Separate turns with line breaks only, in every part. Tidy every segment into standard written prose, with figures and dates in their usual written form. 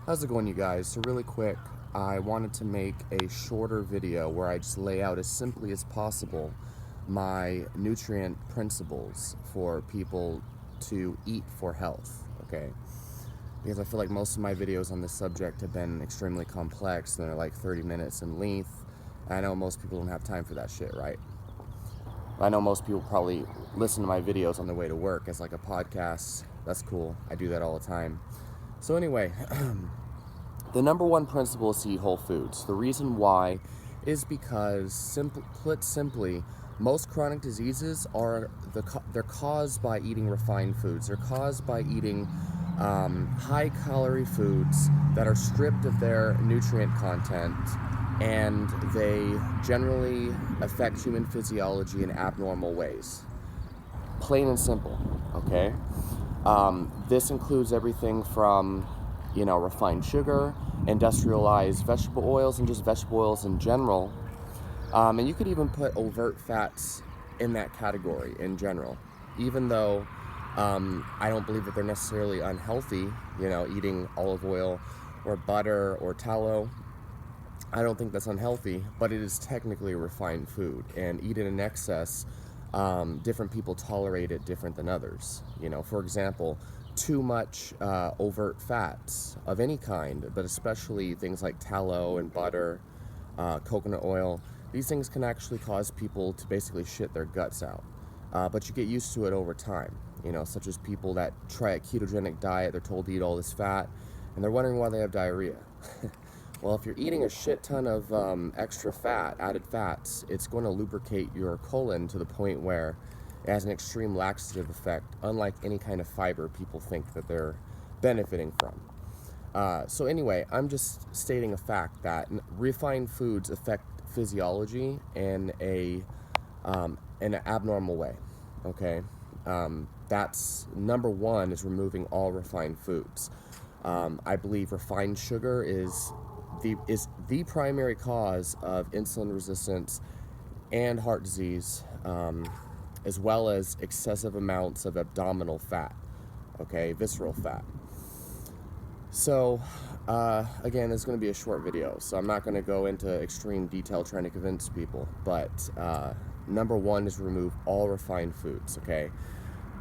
How's it going, you guys? So really quick, I wanted to make a shorter video where I just lay out as simply as possible my nutrient principles for people to eat for health, okay? Because I feel like most of my videos on this subject have been extremely complex and they're like 30 minutes in length. I know most people don't have time for that shit, right? I know most people probably listen to my videos on their way to work as like a podcast. That's cool. I do that all the time. So anyway, the number one principle is to eat whole foods. The reason why is because, put simply, most chronic diseases they're caused by eating refined foods. They're caused by eating high-calorie foods that are stripped of their nutrient content, and they generally affect human physiology in abnormal ways. Plain and simple, okay? This includes everything from, refined sugar, industrialized vegetable oils, and just vegetable oils in general. And you could even put overt fats in that category in general, even though I don't believe that they're necessarily unhealthy, eating olive oil or butter or tallow. I don't think that's unhealthy, but it is technically a refined food, and eat it in excess. Different people tolerate it different than others. For example, too much overt fats of any kind, but especially things like tallow and butter, coconut oil. These things can actually cause people to basically shit their guts out. But you get used to it over time, such as people that try a ketogenic diet, they're told to eat all this fat, and they're wondering why they have diarrhea. Well, if you're eating a shit ton of extra fat, added fats, it's going to lubricate your colon to the point where it has an extreme laxative effect, unlike any kind of fiber people think that they're benefiting from. So anyway, I'm just stating a fact that refined foods affect physiology in an abnormal way, okay? That's number one, is removing all refined foods. I believe refined sugar is the primary cause of insulin resistance and heart disease, as well as excessive amounts of abdominal fat, okay, visceral fat. So, again, this is going to be a short video, so I'm not going to go into extreme detail trying to convince people, but number one is remove all refined foods, okay?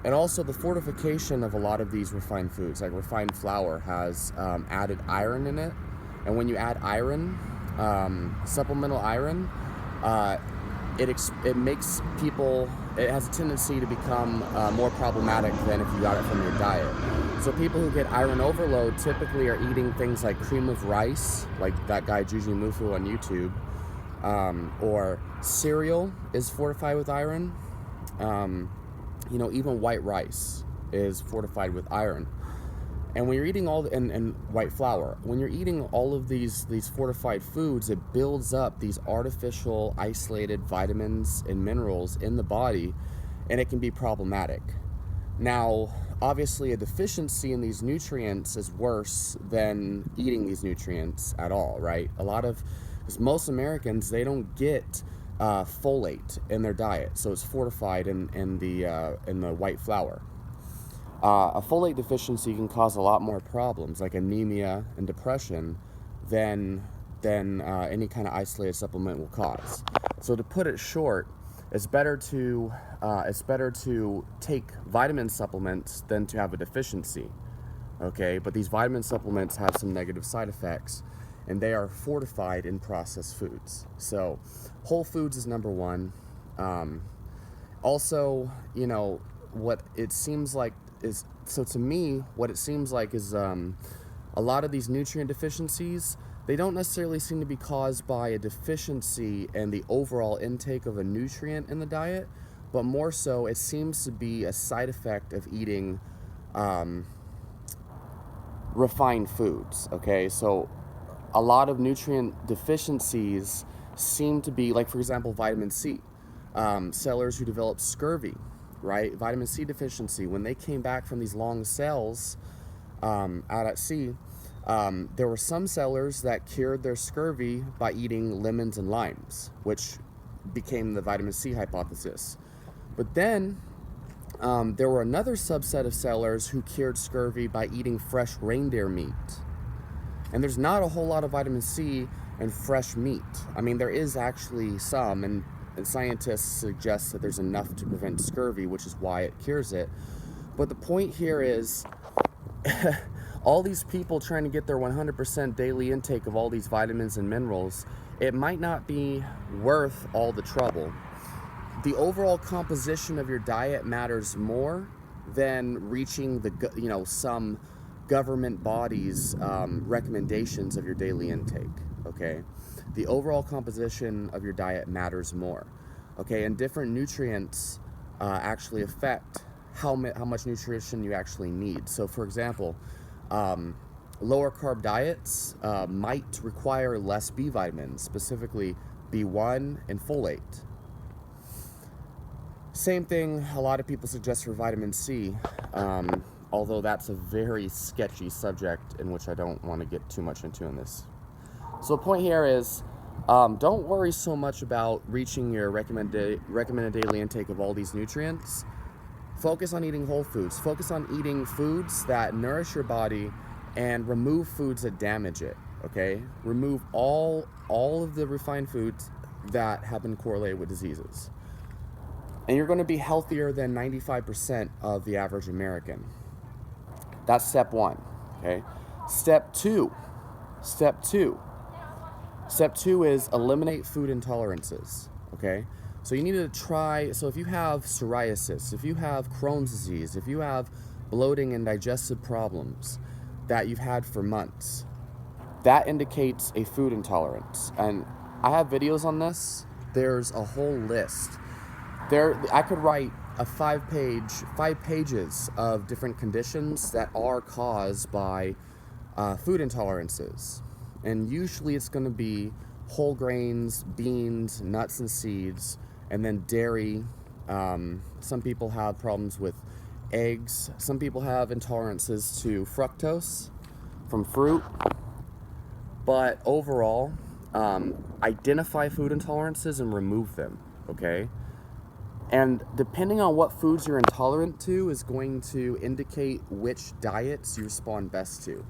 And also the fortification of a lot of these refined foods, like refined flour, has added iron in it. And when you add iron, supplemental iron, it makes people, it has a tendency to become more problematic than if you got it from your diet. So people who get iron overload typically are eating things like cream of rice, like that guy Juji Mufu on YouTube, or cereal is fortified with iron. Even white rice is fortified with iron. And when you're eating and white flour, when you're eating all of these fortified foods, it builds up these artificial isolated vitamins and minerals in the body, and it can be problematic. Now, obviously, a deficiency in these nutrients is worse than eating these nutrients at all, right? Because most Americans, they don't get folate in their diet, so it's fortified in the white flour. A folate deficiency can cause a lot more problems, like anemia and depression, than any kind of isolated supplement will cause. So to put it short, it's better to take vitamin supplements than to have a deficiency. Okay, but these vitamin supplements have some negative side effects, and they are fortified in processed foods. So whole foods is number one. Also, what it seems like is, to me, what it seems like is a lot of these nutrient deficiencies, they don't necessarily seem to be caused by a deficiency in the overall intake of a nutrient in the diet, but more so it seems to be a side effect of eating refined foods, okay? So a lot of nutrient deficiencies seem to be, like, for example, vitamin C. Sailors who develop scurvy, right? Vitamin C deficiency, when they came back from these long sails out at sea, there were some sailors that cured their scurvy by eating lemons and limes, which became the vitamin C hypothesis. But then there were another subset of sailors who cured scurvy by eating fresh reindeer meat. And there's not a whole lot of vitamin C in fresh meat. I mean, there is actually some, and scientists suggest that there's enough to prevent scurvy, which is why it cures it. But the point here is, all these people trying to get their 100% daily intake of all these vitamins and minerals, it might not be worth all the trouble. The overall composition of your diet matters more than reaching some government bodies' recommendations of your daily intake, okay? The overall composition of your diet matters more, okay? And different nutrients actually affect how much nutrition you actually need. So for example, lower carb diets might require less B vitamins, specifically B1 and folate. Same thing a lot of people suggest for vitamin C, although that's a very sketchy subject in which I don't want to get too much into in this. So the point here is, don't worry so much about reaching your recommended daily intake of all these nutrients. Focus on eating whole foods. Focus on eating foods that nourish your body and remove foods that damage it, okay? Remove all of the refined foods that have been correlated with diseases. And you're going to be healthier than 95% of the average American. That's step one, okay? Step two is eliminate food intolerances, okay? So you need to try, so if you have psoriasis, if you have Crohn's disease, if you have bloating and digestive problems that you've had for months, that indicates a food intolerance. And I have videos on this. There's a whole list. I could write a 5 pages of different conditions that are caused by food intolerances. And usually it's going to be whole grains, beans, nuts and seeds, and then dairy. Some people have problems with eggs. Some people have intolerances to fructose from fruit. But overall, identify food intolerances and remove them, okay? And depending on what foods you're intolerant to is going to indicate which diets you respond best to.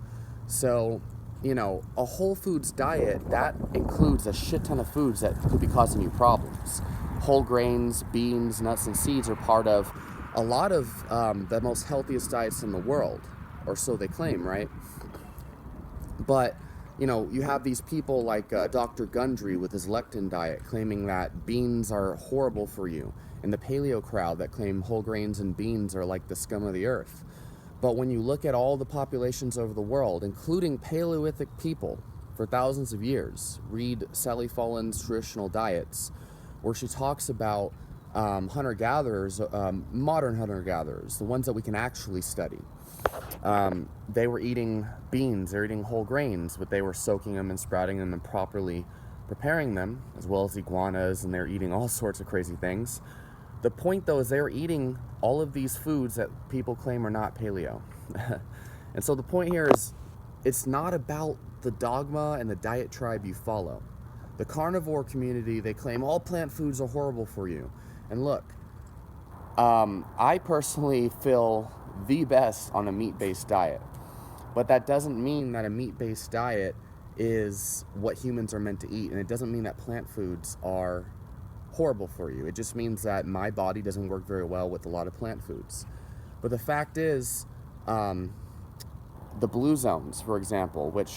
So, a whole foods diet, that includes a shit ton of foods that could be causing you problems. Whole grains, beans, nuts, and seeds are part of a lot of the most healthiest diets in the world, or so they claim, right? But, you have these people like Dr. Gundry with his lectin diet claiming that beans are horrible for you, and the paleo crowd that claim whole grains and beans are like the scum of the earth. But when you look at all the populations over the world, including Paleolithic people for thousands of years, read Sally Follin's Traditional Diets, where she talks about hunter-gatherers, modern hunter-gatherers, the ones that we can actually study. They were eating beans, they were eating whole grains, but they were soaking them and sprouting them and properly preparing them, as well as iguanas, and they're eating all sorts of crazy things. The point, though, is they're eating all of these foods that people claim are not paleo. And so the point here is, it's not about the dogma and the diet tribe you follow. The carnivore community, they claim all plant foods are horrible for you. And look, I personally feel the best on a meat-based diet. But that doesn't mean that a meat-based diet is what humans are meant to eat. And it doesn't mean that plant foods are horrible for you. It just means that my body doesn't work very well with a lot of plant foods. But the fact is, the blue zones, for example, which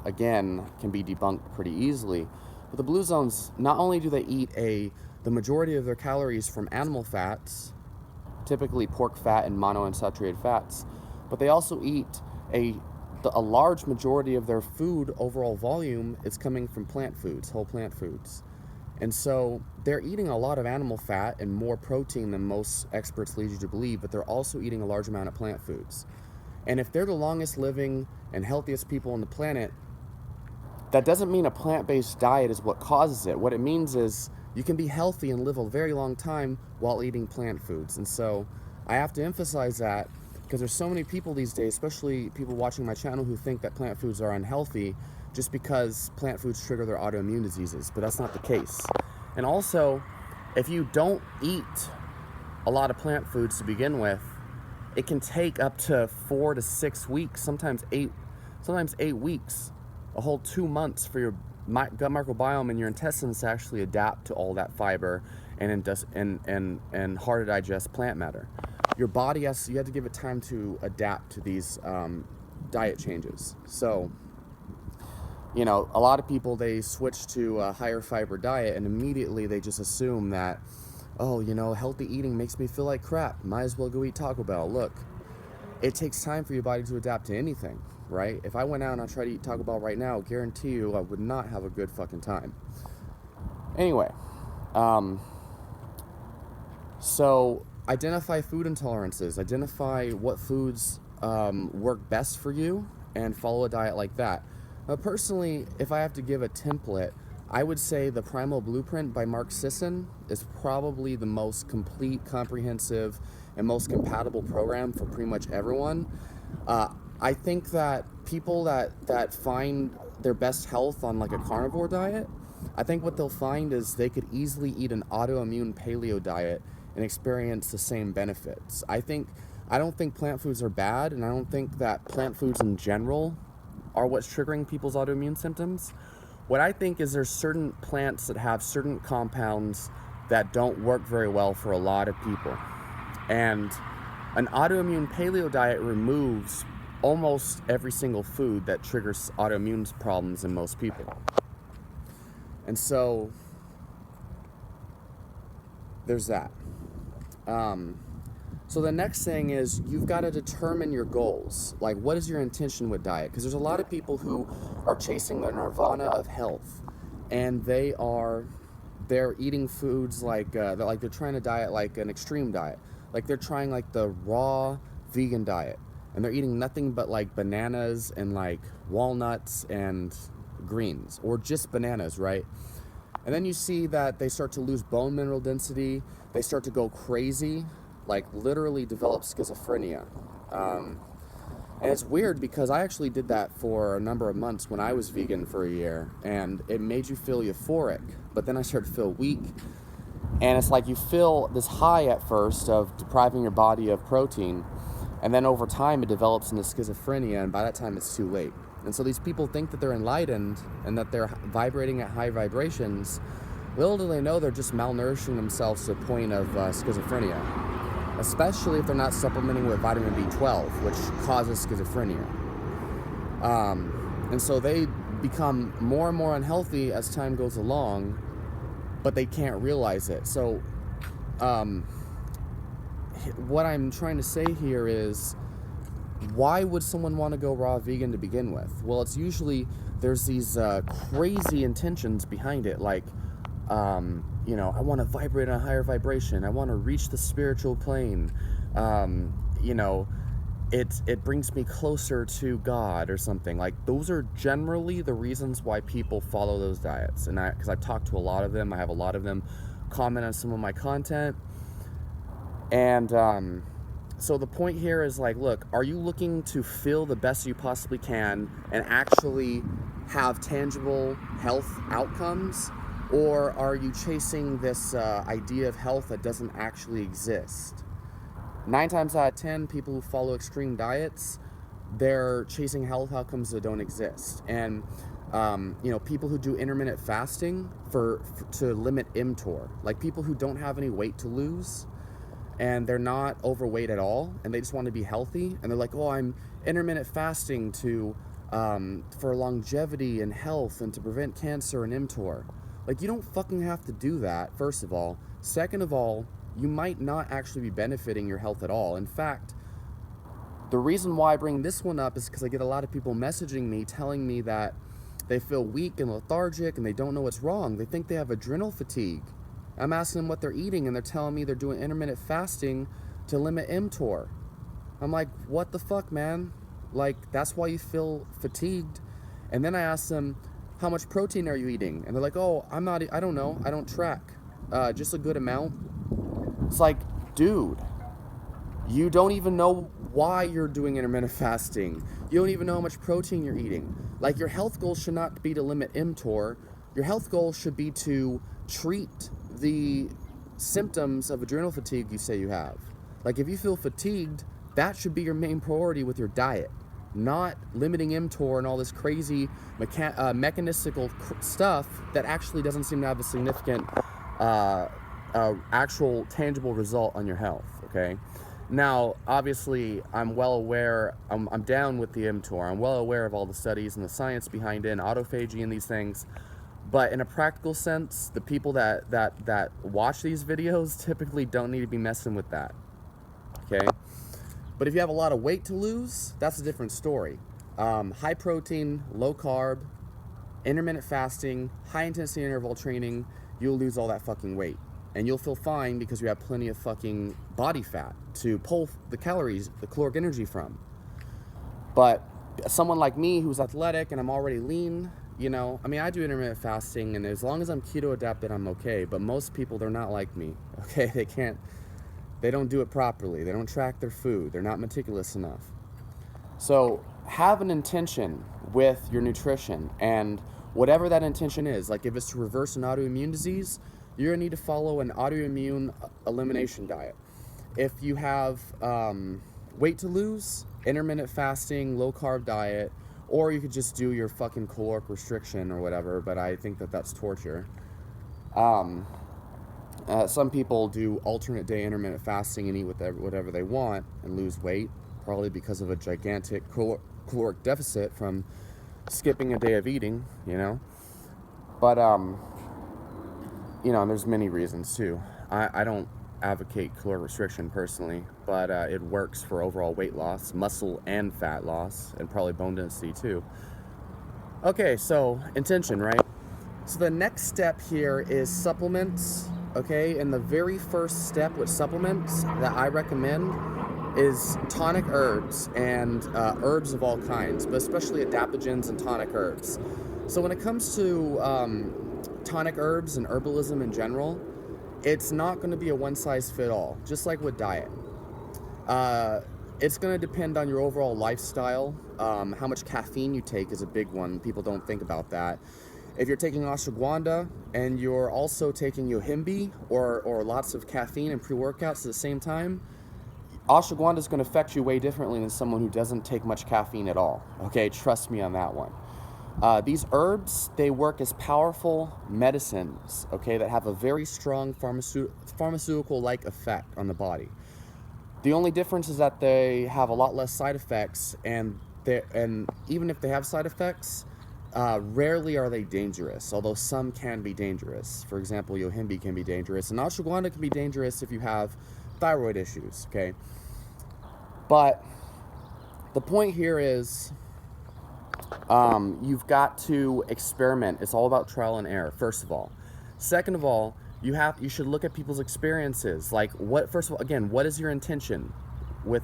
again can be debunked pretty easily, but the blue zones, not only do they eat the majority of their calories from animal fats, typically pork fat and monounsaturated fats, but they also eat a large majority of their food overall volume is coming from plant foods, whole plant foods. And so they're eating a lot of animal fat and more protein than most experts lead you to believe, but they're also eating a large amount of plant foods. And if they're the longest living and healthiest people on the planet, that doesn't mean a plant-based diet is what causes it. What it means is you can be healthy and live a very long time while eating plant foods. And so I have to emphasize that because there's so many people these days, especially people watching my channel, who think that plant foods are unhealthy just because plant foods trigger their autoimmune diseases, but that's not the case. And also, if you don't eat a lot of plant foods to begin with, it can take up to 4 to 6 weeks, sometimes 8 sometimes 8 weeks, a whole 2 months for your gut microbiome and your intestines to actually adapt to all that fiber and hard to digest plant matter. Your body you have to give it time to adapt to these diet changes. So, you know, a lot of people, they switch to a higher fiber diet and immediately they just assume that, oh, you know, healthy eating makes me feel like crap, might as well go eat Taco Bell. Look, it takes time for your body to adapt to anything, right? If I went out and I tried to eat Taco Bell right now, guarantee you I would not have a good fucking time. Anyway, so identify food intolerances, identify what foods work best for you, and follow a diet like that. Personally, if I have to give a template, I would say the Primal Blueprint by Mark Sisson is probably the most complete, comprehensive, and most compatible program for pretty much everyone. I think that people that find their best health on like a carnivore diet, I think what they'll find is they could easily eat an autoimmune paleo diet and experience the same benefits. I don't think plant foods are bad, and I don't think that plant foods in general are what's triggering people's autoimmune symptoms. What I think is there's certain plants that have certain compounds that don't work very well for a lot of people. And an autoimmune paleo diet removes almost every single food that triggers autoimmune problems in most people. And so there's that. So the next thing is you've got to determine your goals. Like, what is your intention with diet? Because there's a lot of people who are chasing the nirvana of health, and they're eating foods like they're trying to diet like an extreme diet. Like they're trying like the raw vegan diet, and they're eating nothing but like bananas and like walnuts and greens, or just bananas, right? And then you see that they start to lose bone mineral density, they start to go crazy, like literally develop schizophrenia. And it's weird because I actually did that for a number of months when I was vegan for a year, and it made you feel euphoric, but then I started to feel weak. And it's like you feel this high at first of depriving your body of protein, and then over time it develops into schizophrenia, and by that time it's too late. And so these people think that they're enlightened and that they're vibrating at high vibrations. Little do they know they're just malnourishing themselves to the point of schizophrenia, especially if they're not supplementing with vitamin B12, which causes schizophrenia. And so they become more and more unhealthy as time goes along, but they can't realize it. So what I'm trying to say here is, why would someone want to go raw vegan to begin with? Well, it's usually there's these crazy intentions behind it, like you know, I want to vibrate on a higher vibration, I want to reach the spiritual plane, you know, it brings me closer to God or something. Like, those are generally the reasons why people follow those diets. And because I've talked to a lot of them, I have a lot of them comment on some of my content. And so the point here is like, look, are you looking to feel the best you possibly can and actually have tangible health outcomes? Or are you chasing this idea of health that doesn't actually exist? 9 times out of 10, people who follow extreme diets, they're chasing health outcomes that don't exist. And you know, people who do intermittent fasting to limit mTOR, like people who don't have any weight to lose, and they're not overweight at all, and they just want to be healthy, and they're like, oh, I'm intermittent fasting for longevity and health and to prevent cancer and mTOR. Like, you don't fucking have to do that, first of all. Second of all, you might not actually be benefiting your health at all. In fact, the reason why I bring this one up is because I get a lot of people messaging me telling me that they feel weak and lethargic and they don't know what's wrong. They think they have adrenal fatigue. I'm asking them what they're eating, and they're telling me they're doing intermittent fasting to limit mTOR. I'm like, what the fuck, man? Like, that's why you feel fatigued. And then I ask them, how much protein are you eating? And they're like, oh, I don't know, I don't track. Just a good amount. It's like, dude, you don't even know why you're doing intermittent fasting. You don't even know how much protein you're eating. Like, your health goal should not be to limit mTOR. Your health goal should be to treat the symptoms of adrenal fatigue you say you have. Like, if you feel fatigued, that should be your main priority with your diet. not limiting mTOR and all this crazy mechanistical stuff that actually doesn't seem to have a significant actual tangible result on your health, okay? Now, obviously, I'm well aware, I'm down with the mTOR. I'm well aware of all the studies and the science behind it, and autophagy and these things. But in a practical sense, the people that watch these videos typically don't need to be messing with that, okay? But if you have a lot of weight to lose, that's a different story. High protein, low carb, intermittent fasting, high intensity interval training, you'll lose all that fucking weight. And you'll feel fine because you have plenty of fucking body fat to pull the calories, the caloric energy from. But someone like me who's athletic and I'm already lean, you know, I mean, I do intermittent fasting, and as long as I'm keto adapted, I'm okay. But most people, they're not like me, okay? They don't do it properly. They don't track their food. They're not meticulous enough. So have an intention with your nutrition, and whatever that intention is, like if it's to reverse an autoimmune disease, you're gonna need to follow an autoimmune elimination diet. If you have weight to lose, intermittent fasting, low carb diet, or you could just do your fucking caloric restriction or whatever, but I think that that's torture. Some people do alternate day intermittent fasting and eat whatever they want and lose weight, probably because of a gigantic caloric deficit from skipping a day of eating, you know. But you know, there's many reasons too. I don't advocate caloric restriction personally, but it works for overall weight loss, muscle and fat loss, and probably bone density too. Okay, so intention, right? So the next step here is supplements, okay? And the very first step with supplements that I recommend is tonic herbs and herbs of all kinds, but especially adaptogens and tonic herbs. So when it comes to tonic herbs and herbalism in general, it's not going to be a one-size-fits-all, just like with diet. It's going to depend on your overall lifestyle. How much caffeine you take is a big one. People don't think about that. If you're taking ashwagandha and you're also taking yohimbe or lots of caffeine and pre-workouts at the same time, ashwagandha is going to affect you way differently than someone who doesn't take much caffeine at all. Okay, trust me on that one. These herbs, they work as powerful medicines, okay, that have a very strong pharmaceutical-like effect on the body. The only difference is that they have a lot less side effects, and even if they have side effects, rarely are they dangerous, although some can be dangerous. For example, yohimbe can be dangerous, and ashwagandha can be dangerous if you have thyroid issues, okay? But the point here is you've got to experiment. It's all about trial and error, first of all. Second of all, you should look at people's experiences. Like, first of all, again, what is your intention with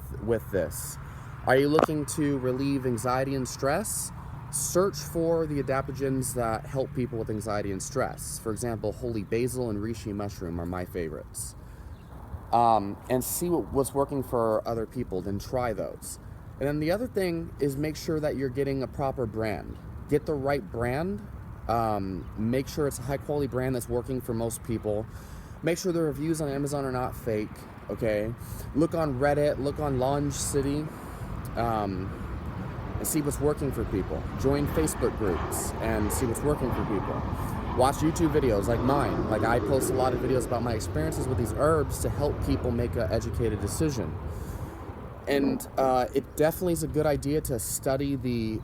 this? Are you looking to relieve anxiety and stress? Search for the adaptogens that help people with anxiety and stress. For example, holy basil and reishi mushroom are my favorites. And see what's working for other people, then try those. And then the other thing is make sure that you're getting a proper brand. Get the right brand. Make sure it's a high quality brand that's working for most people. Make sure the reviews on Amazon are not fake, okay? Look on Reddit, look on Launch City, and see what's working for people. Join Facebook groups and see what's working for people. Watch YouTube videos like mine. Like, I post a lot of videos about my experiences with these herbs to help people make an educated decision. And it definitely is a good idea to study the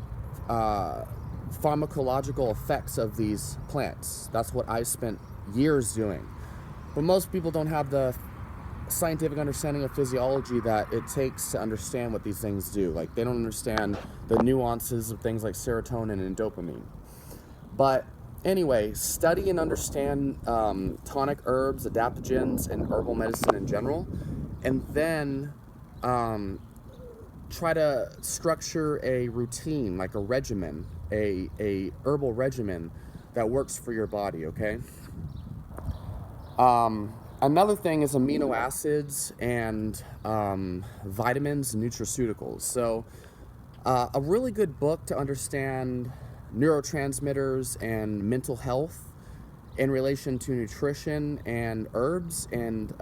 pharmacological effects of these plants. That's what I spent years doing. But most people don't have the scientific understanding of physiology that it takes to understand what these things do. Like, they don't understand the nuances of things like serotonin and dopamine. But anyway, study and understand tonic herbs, adaptogens, and herbal medicine in general, and then try to structure a routine, like a regimen, a herbal regimen that works for your body, okay? Another thing is amino acids and vitamins and nutraceuticals. So a really good book to understand neurotransmitters and mental health in relation to nutrition and herbs and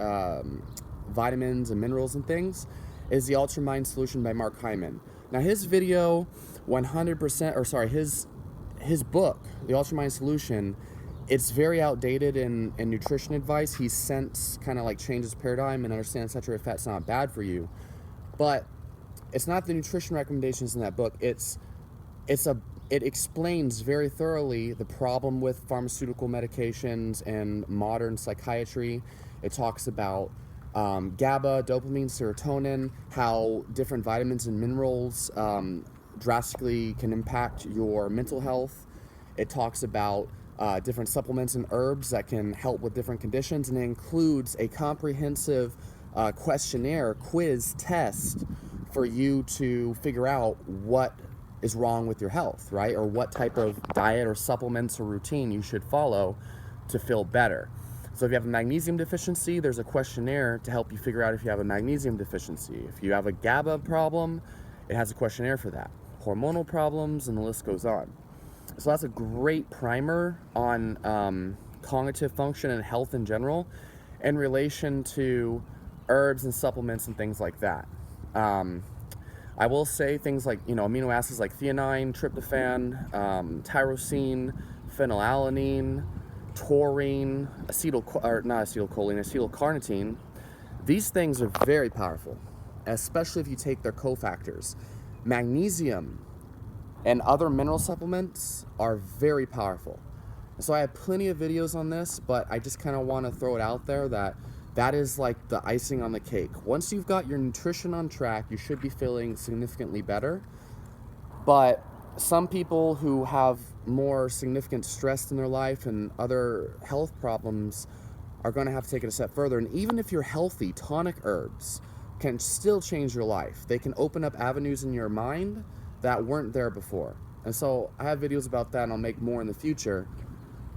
vitamins and minerals and things is The Altered Mind Solution by Mark Hyman. Now his video, 100%, or sorry, his book, The Ultra Mind Solution, it's very outdated in nutrition advice. He's since kind of like changed his paradigm and understands saturated fat's not bad for you. But it's not the nutrition recommendations in that book. It explains very thoroughly the problem with pharmaceutical medications and modern psychiatry. It talks about GABA, dopamine, serotonin, how different vitamins and minerals drastically can impact your mental health. It talks about different supplements and herbs that can help with different conditions, and it includes a comprehensive questionnaire, quiz, test for you to figure out what is wrong with your health, right? Or what type of diet or supplements or routine you should follow to feel better. So if you have a magnesium deficiency, there's a questionnaire to help you figure out if you have a magnesium deficiency. If you have a GABA problem, it has a questionnaire for that. Hormonal problems, and the list goes on. So that's a great primer on cognitive function and health in general in relation to herbs and supplements and things like that. I will say things like, amino acids like theanine, tryptophan, tyrosine, phenylalanine, taurine, acetylcarnitine. These things are very powerful, especially if you take their cofactors. Magnesium and other mineral supplements are very powerful. So I have plenty of videos on this, but I just kind of want to throw it out there that is like the icing on the cake. Once you've got your nutrition on track, you should be feeling significantly better. But some people who have more significant stress in their life and other health problems are going to have to take it a step further. And even if you're healthy, tonic herbs can still change your life. They can open up avenues in your mind that weren't there before. And so I have videos about that, and I'll make more in the future.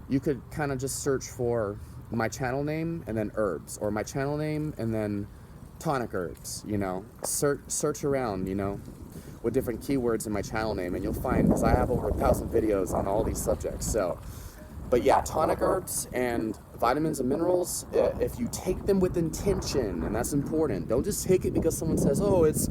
You could kind of just search for my channel name and then herbs, or my channel name and then tonic herbs, search around, with different keywords in my channel name, and you'll find, because I have over 1,000 videos on all these subjects. So, but yeah, tonic herbs and vitamins and minerals, if you take them with intention, and that's important. Don't just take it because someone says, oh, it's,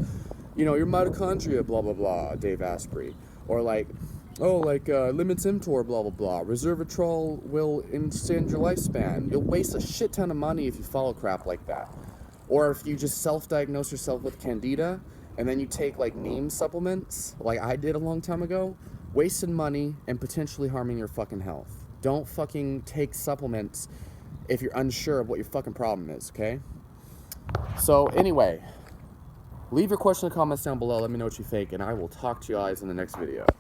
your mitochondria, blah, blah, blah, Dave Asprey. Or limits mTOR, blah, blah, blah. Resveratrol will extend your lifespan. You'll waste a shit ton of money if you follow crap like that. Or if you just self-diagnose yourself with candida, and then you take neem supplements, like I did a long time ago, wasting money and potentially harming your fucking health. Don't fucking take supplements if you're unsure of what your fucking problem is, okay? So anyway, leave your question in the comments down below. Let me know what you think, and I will talk to you guys in the next video.